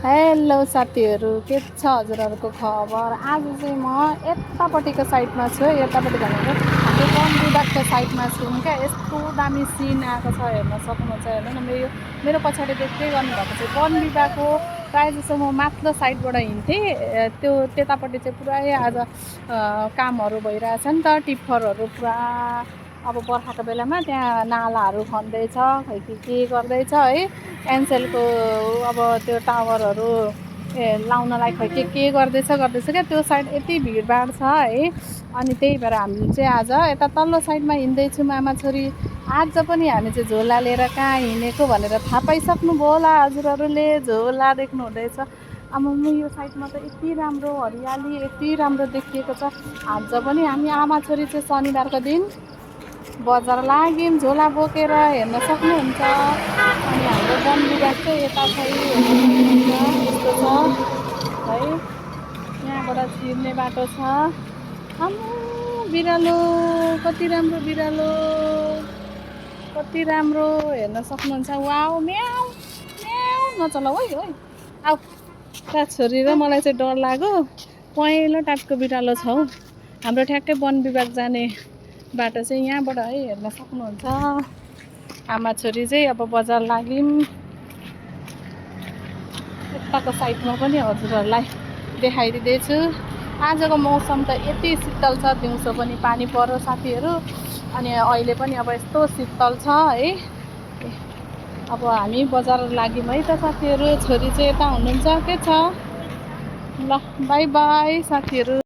Hello साथीहरू, के छ हजुरहरूको खबर? आज चाहिँ म यतापट्टिको साइडमा छु। यतापट्टि भनेको हाम्रो वन विभागको साइडमा छौँ क्या। यस्तो दामी सिन आएको छ, हेर्न सक्नुहुन्छ। हेर्नु न, मेरो पछाडि देख्दै गर्नुभएको चाहिँ वन विभाग हो। प्रायः जस्तो म माथिल्लो साइडबाट हिँड्थेँ, त्यतापट्टि चाहिँ पुरै आज कामहरू भइरहेछ नि त। टिप्परहरू पुरा अब बर्खाको बेलामा त्यहाँ नालाहरू खन्दैछ, खै के गर्दैछ है। एनसेलको अब त्यो टावरहरू लाउनलाई खै के गर्दैछ क्या। त्यो साइड यति भिडभाड छ है। अनि त्यही भएर हामी चाहिँ आज यता तल्लो साइडमा हिँड्दैछौँ आमा छोरी। आज पनि हामी चाहिँ झोला लिएर कहाँ हिँडेको भनेर थाहा पाइसक्नुभयो होला हजुरहरूले। झोला देख्नु हुँदैछ। अब यो साइडमा त यति राम्रो हरियाली, यति राम्रो देखिएको छ। आज पनि हामी आमा छोरी चाहिँ शनिबारको दिन बजार लाग्यौँ झोला बोकेर, हेर्न सक्नुहुन्छ। अनि हाम्रो वन विभाग चाहिँ यता चाहिँ यस्तो छ है। यहाँबाट छिर्ने बाटो छ। आम्मु बिरालो, कति राम्रो बिरालो, कति राम्रो, हेर्न सक्नुहुन्छ। वाउ, म्याउ म्याउ, नचलाऊ है। आऊ, ता छोरी र मलाई चाहिँ डर लाग्यो। पहेँलो टाइपको बिरालो छ हौ। हाम्रो ठ्याक्कै वन विभाग जाने बाटो चाहिँ यहाँबाट है, हेर्न सक्नुहुन्छ। आमा छोरी चाहिँ अब बजार लाग्यौँ। यताको साइडमा पनि हजुरहरूलाई देखाइदिँदैछु। आजको मौसम त यति शीतल छ, दिउँसो पनि पानी पर्यो साथीहरू। अनि अहिले पनि अब यस्तो शीतल छ है। अब हामी बजार लाग्यौँ है त साथीहरू। छोरी चाहिँ यता हुनुहुन्छ, के छ ल, बाई बाई साथीहरू।